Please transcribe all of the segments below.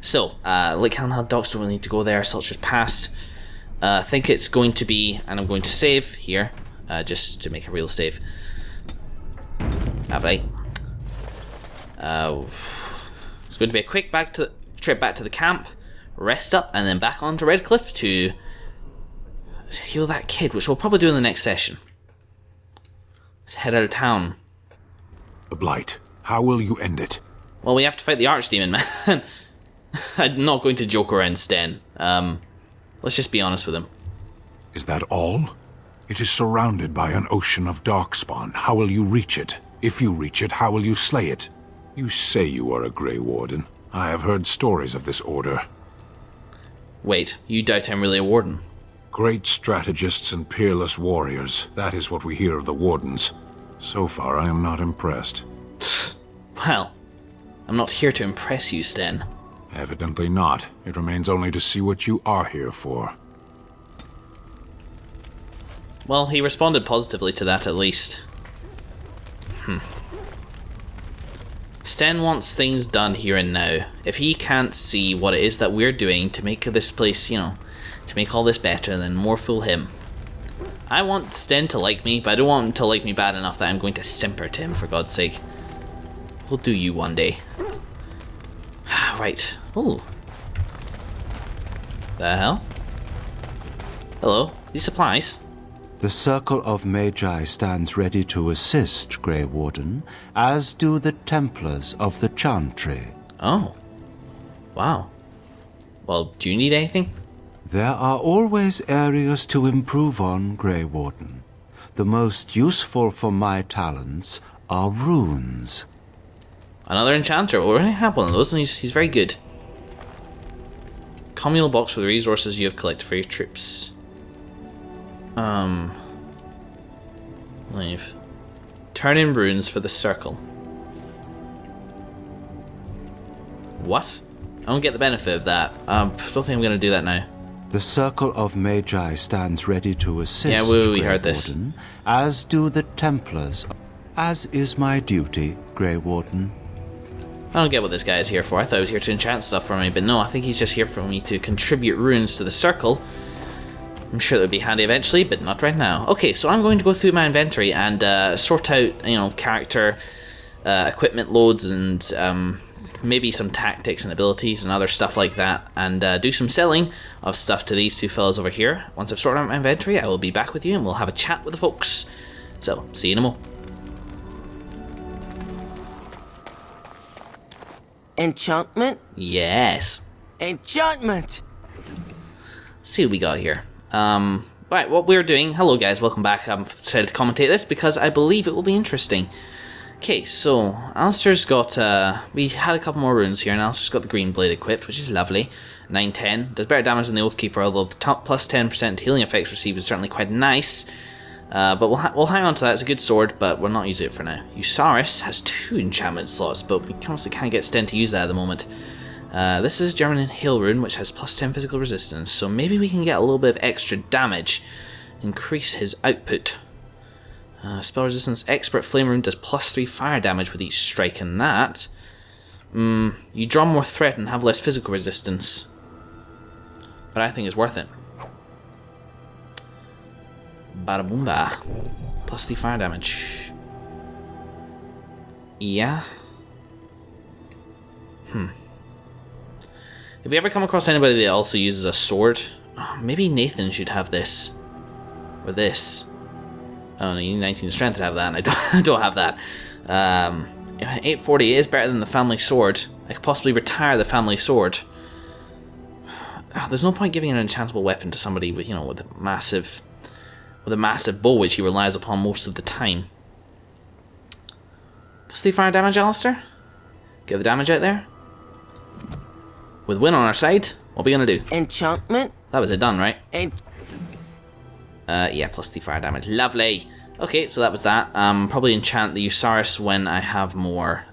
So, Lake Helen docks don't really need to go there. Sulture's passed. I think it's going to be, and I'm going to save here, just to make a real save. Lovely. It's going to be a quick trip back to the camp, rest up, and then back onto Redcliffe to heal that kid, which we'll probably do in the next session. Let's head out of town. The Blight. How will you end it? Well, we have to fight the Archdemon, man. I'm not going to joke around, Sten. Let's just be honest with him. Is that all? It is surrounded by an ocean of darkspawn. How will you reach it? If you reach it, how will you slay it? You say you are a Grey Warden. I have heard stories of this order. Wait, you doubt I'm really a warden? Great strategists and peerless warriors. That is what we hear of the Wardens. So far, I am not impressed. Well, I'm not here to impress you, Sten. Evidently not. It remains only to see what you are here for. Well, he responded positively to that, at least. Sten wants things done here and now. If he can't see what it is that we're doing to make this place, to make all this better, then more fool him. I want Sten to like me, but I don't want him to like me bad enough that I'm going to simper to him, for God's sake. We'll do you one day. Right. Ooh. The hell? Hello. These supplies. The Circle of Magi stands ready to assist, Grey Warden, as do the Templars of the Chantry. Oh. Wow. Well, do you need anything? There are always areas to improve on, Grey Warden. The most useful for my talents are runes. Another enchanter. Well, we already have one of those, and he's very good. Communal box with the resources you have collected for your troops. Leave. Turn in runes for the circle. What? I don't get the benefit of that. Don't think I'm going to do that now. The Circle of Magi stands ready to assist, Yeah, we Grey heard this. Warden, as do the Templars, as is my duty, Grey Warden. I don't get what this guy is here for. I thought he was here to enchant stuff for me, but no, I think he's just here for me to contribute runes to the circle. I'm sure that would be handy eventually, but not right now. Okay, so I'm going to go through my inventory and sort out, character, equipment loads, and maybe some tactics and abilities and other stuff like that, and do some selling of stuff to these two fellas over here. Once I've sorted out my inventory, I will be back with you and we'll have a chat with the folks. So, see you in a mo. Enchantment? Yes. Enchantment! Let's see what we got here. Right, what we're doing, hello guys, welcome back. I'm decided to commentate this because I believe it will be interesting. Okay, so Alistair's got, we had a couple more runes here, and Alistair's got the green blade equipped, which is lovely. 910, does better damage than the Oathkeeper, although the plus 10% healing effects received is certainly quite nice. But we'll hang on to that, it's a good sword, but we're not using it for now. Usaris has 2 enchantment slots, but we honestly can't get Sten to use that at the moment. This is a German Hail rune, which has plus 10 physical resistance, so maybe we can get a little bit of extra damage, increase his output. Spell resistance, expert flame rune does plus 3 fire damage with each strike, and that you draw more threat and have less physical resistance, but I think it's worth it. Bada boomba. Plus 3 fire damage. Yeah. If we ever come across anybody that also uses a sword, maybe Nathan should have this. Or this. Oh, no, you need 19 strength to have that, and I don't have that. 840 is better than the family sword. I could possibly retire the family sword. There's no point giving an enchantable weapon to somebody with, with a massive bow, which he relies upon most of the time. Plus 3 fire damage, Alistair? Get the damage out there. With Win on our side, what are we gonna do? Enchantment? That was it done, right? Yeah, plus 3 fire damage. Lovely. Okay, so that was that. Probably enchant the Usaris when I have more,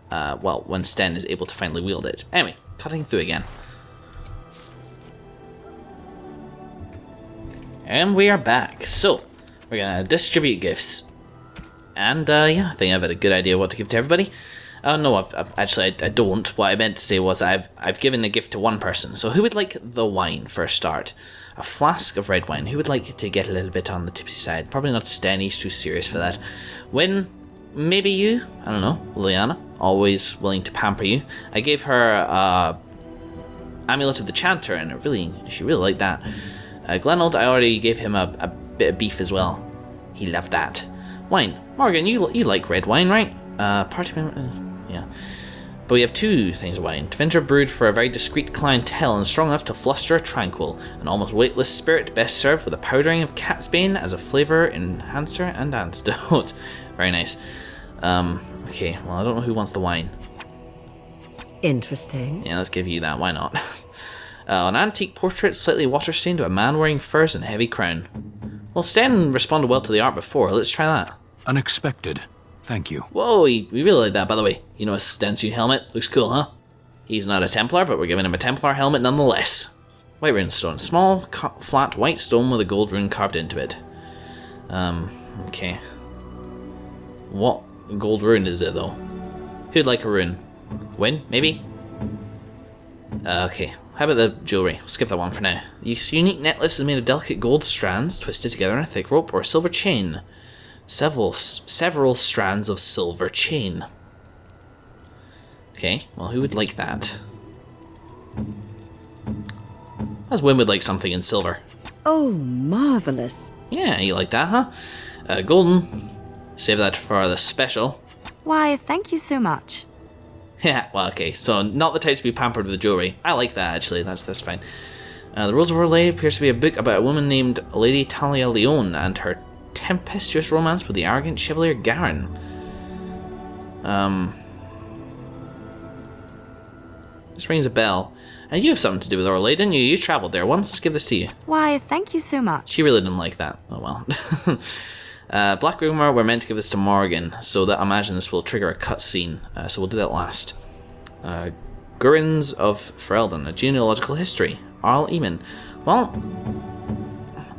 when Sten is able to finally wield it. Anyway, cutting through again. And we are back. So, we're gonna distribute gifts. And, yeah, I think I've had a good idea what to give to everybody. Oh no, I don't. What I meant to say was I've given a gift to one person. So who would like the wine for a start? A flask of red wine. Who would like to get a little bit on the tipsy side? Probably not Sten, he's too serious for that. Wynn, maybe you? I don't know. Liliana, always willing to pamper you. I gave her Amulet of the Chanter, and she really liked that. Glenold, I already gave him a bit of beef as well. He loved that. Wine. Morgan, you like red wine, right? Party member, yeah. But we have two things of wine. Tvinter brewed for a very discreet clientele and strong enough to fluster a tranquil. An almost weightless spirit best served with a powdering of catsbane as a flavour enhancer and antidote. Very nice. Okay, well I don't know who wants the wine. Interesting. Yeah, let's give you that, why not? An antique portrait, slightly water-stained, of a man wearing furs and a heavy crown. Well, Sten responded well to the art before, let's try that. Unexpected. Thank you. Whoa, we really like that, by the way. You know, a Sten's new helmet? Looks cool, huh? He's not a Templar, but we're giving him a Templar helmet nonetheless. White runestone. Small, flat, white stone with a gold rune carved into it. Okay. What gold rune is it, though? Who'd like a rune? Win, maybe? Okay. How about the jewellery? We'll skip that one for now. This unique necklace is made of delicate gold strands twisted together in a thick rope or a silver chain. Several strands of silver chain. Okay, well, who would like that? As Wynn would like something in silver. Oh, marvellous. Yeah, you like that, huh? Golden. Save that for the special. Why, thank you so much. Yeah, well, okay, so not the type to be pampered with jewellery. I like that, actually, that's fine. The Rose of Our Lady appears to be a book about a woman named Lady Talia Leone and her tempestuous romance with the arrogant Chevalier Garin. This rings a bell. And you have something to do with Our Lady, didn't you? You travelled there once. Let's give this to you. Why, thank you so much. She really didn't like that. Oh well. Black Rumor, we're meant to give this to Morgan, so that I imagine this will trigger a cutscene. So we'll do that last. Gurins of Ferelden, a genealogical history. Arl Eamon. Well,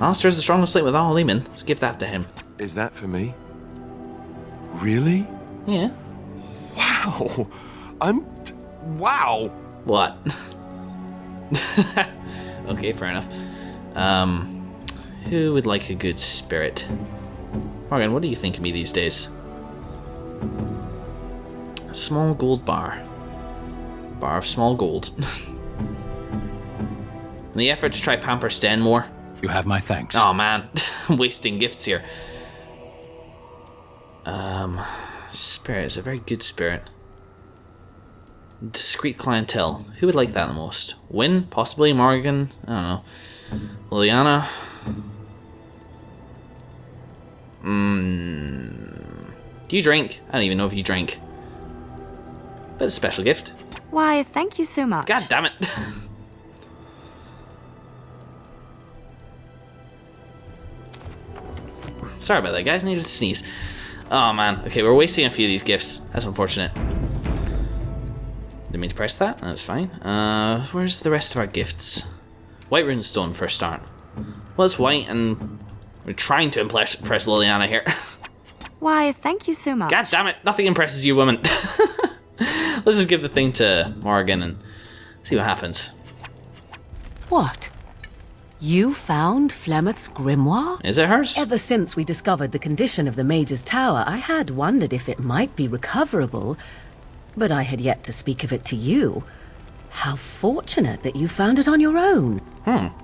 Alistair's the strongest link with Arl Eamon. Let's give that to him. Is that for me? Really? Yeah. Wow. Wow. What? Okay, fair enough. Who would like a good spirit? Morgan, what do you think of me these days? A small gold bar. Bar of small gold. In the effort to try pamper Sten more. You have my thanks. Oh man, I'm wasting gifts here. Spirit is a very good spirit. Discreet clientele. Who would like that the most? Wynn? Possibly Morgan? I don't know. Liliana? Do you drink? I don't even know if you drink. But it's a special gift. Why, thank you so much. God damn it. Sorry about that, guys. Needed to sneeze. Oh man. Okay, we're wasting a few of these gifts. That's unfortunate. Didn't mean to press that. That's fine. Where's the rest of our gifts? White runestone for a start. Well, it's white, and we're trying to impress Liliana here. Why, thank you so much. God damn it! Nothing impresses you, woman. Let's just give the thing to Morgan and see what happens. What? You found Flemeth's grimoire? Is it hers? Ever since we discovered the condition of the Mage's Tower, I had wondered if it might be recoverable, but I had yet to speak of it to you. How fortunate that you found it on your own.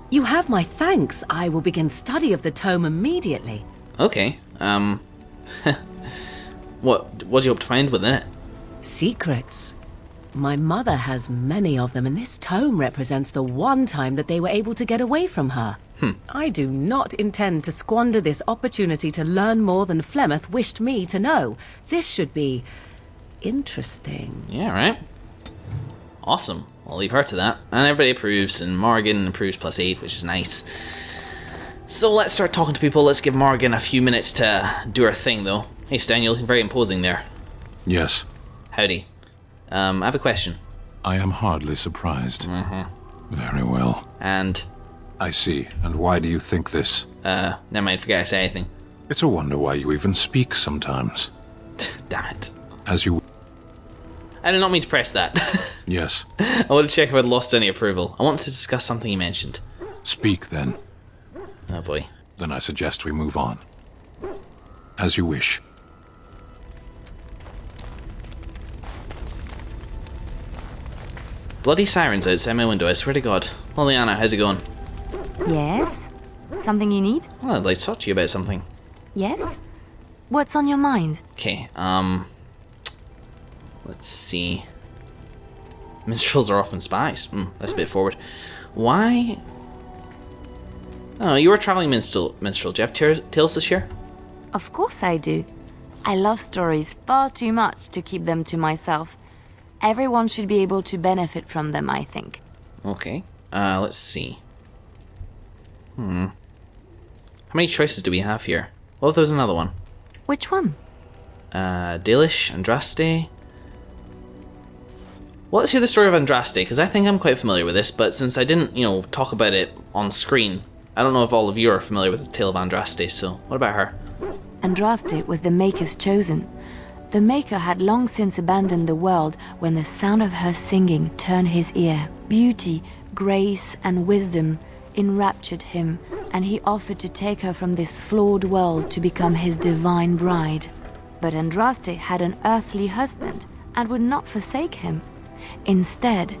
You have my thanks. I will begin study of the tome immediately. Okay. What do you hope to find within it? Secrets. My mother has many of them, and this tome represents the one time that they were able to get away from her. I do not intend to squander this opportunity to learn more than Flemeth wished me to know. This should be interesting. Yeah, right. Awesome. I'll leave her to that. And everybody approves, and Morgan approves +8, which is nice. So let's start talking to people. Let's give Morgan a few minutes to do her thing, though. Hey, Stan, you're looking very imposing there. Yes. Howdy. I have a question. I am hardly surprised. Very well. And, I see. And why do you think this? never mind, forget I say anything. It's a wonder why you even speak sometimes. Damn it. As you... I did not mean to press that. Yes. I want to check if I'd lost any approval. I want to discuss something you mentioned. Speak, then. Oh boy. Then I suggest we move on. As you wish. Bloody sirens outside my window, I swear to God. Liliana, how's it going? Yes? Something you need? Well, I'd like to talk to you about something. Yes? What's on your mind? Okay, let's see. Minstrels are often spies. That's a bit forward. Why? Oh, you were a traveling minstrel. Do you have tales to share? Of course I do. I love stories far too much to keep them to myself. Everyone should be able to benefit from them, I think. Okay. Let's see. How many choices do we have here? What if there's another one? Which one? Dalish, Andraste. Well, let's hear the story of Andraste, because I think I'm quite familiar with this, but since I didn't, talk about it on screen, I don't know if all of you are familiar with the tale of Andraste, so what about her? Andraste was the Maker's chosen. The Maker had long since abandoned the world when the sound of her singing turned his ear. Beauty, grace, and wisdom enraptured him, and he offered to take her from this flawed world to become his divine bride. But Andraste had an earthly husband and would not forsake him. Instead,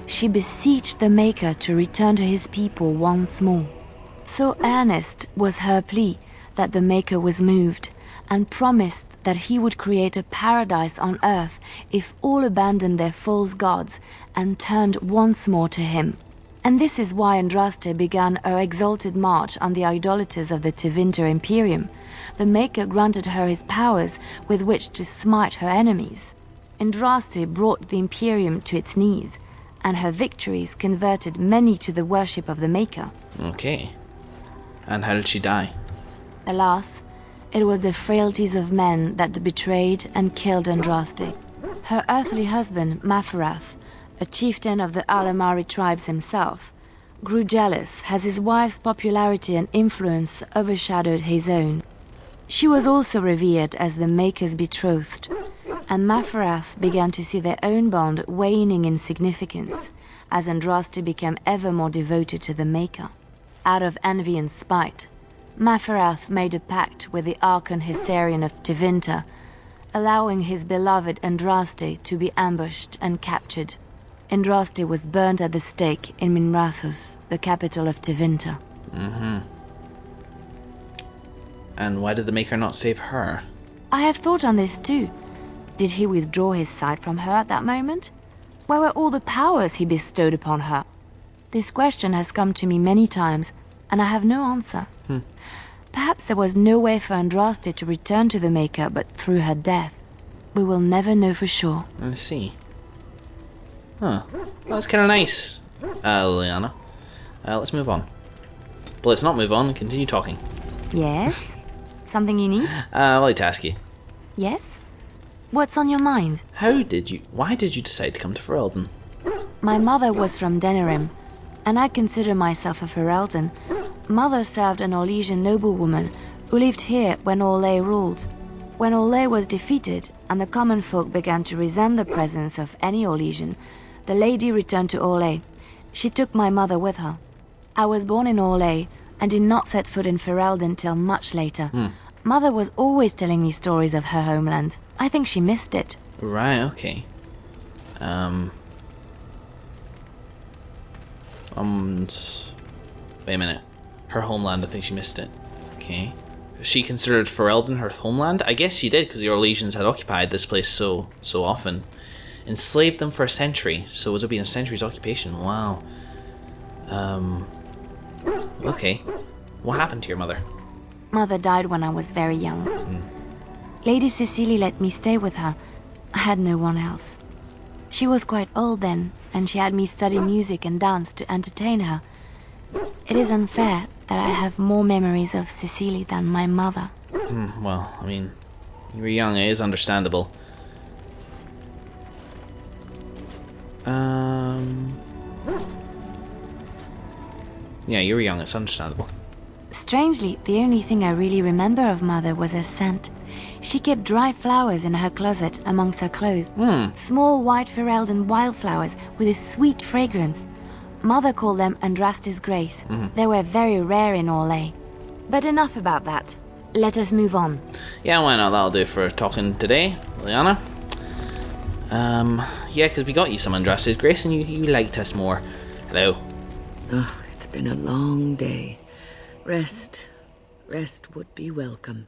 she beseeched the Maker to return to his people once more. So earnest was her plea that the Maker was moved and promised that he would create a paradise on earth if all abandoned their false gods and turned once more to him. And this is why Andraste began her exalted march on the idolaters of the Tevinter Imperium. The Maker granted her his powers with which to smite her enemies. Andraste brought the Imperium to its knees, and her victories converted many to the worship of the Maker. Okay. And how did she die? Alas, it was the frailties of men that betrayed and killed Andraste. Her earthly husband, Maferath, a chieftain of the Alamari tribes himself, grew jealous as his wife's popularity and influence overshadowed his own. She was also revered as the Maker's betrothed, and Maferath began to see their own bond waning in significance as Andraste became ever more devoted to the Maker. Out of envy and spite, Maferath made a pact with the Archon Hyserian of Tevinter, allowing his beloved Andraste to be ambushed and captured. Andraste was burned at the stake in Minrathous, the capital of Tevinter. And why did the Maker not save her? I have thought on this too. Did he withdraw his sight from her at that moment? Where were all the powers he bestowed upon her? This question has come to me many times, and I have no answer. Perhaps there was no way for Andraste to return to the Maker but through her death. We will never know for sure. Let's see. Huh. Well, that's kind of nice, Liliana. Let's move on. But let's not move on and continue talking. Yes? Something you need? I'd like to ask you. Yes? What's on your mind? Why did you decide to come to Ferelden? My mother was from Denerim, and I consider myself a Ferelden. Mother served an Orlesian noblewoman who lived here when Orlais ruled. When Orlais was defeated and the common folk began to resent the presence of any Orlesian, the lady returned to Orlais. She took my mother with her. I was born in Orlais and did not set foot in Ferelden till much later. Mother was always telling me stories of her homeland. I think she missed it. Right, okay. Wait a minute. Her homeland, I think she missed it. Okay. She considered Ferelden her homeland? I guess she did, because the Orlesians had occupied this place so often. Enslaved them for a century, so it would have been a century's occupation. Wow. Okay. What happened to your mother? Mother died when I was very young. Lady Cecily let me stay with her. I had no one else. She was quite old then, and she had me study music and dance to entertain her. It is unfair that I have more memories of Cecily than my mother. Well, I mean, you were young, it is understandable. Yeah, you were young, it's understandable. Strangely, the only thing I really remember of Mother was her scent. She kept dried flowers in her closet amongst her clothes. Small white Ferelden wildflowers with a sweet fragrance. Mother called them Andraste's Grace. They were very rare in Orlais. But enough about that. Let us move on. Yeah, why not? That'll do for talking today, Liliana. Yeah, because we got you some Andraste's Grace and you liked us more. Hello. Oh, it's been a long day. Rest would be welcome.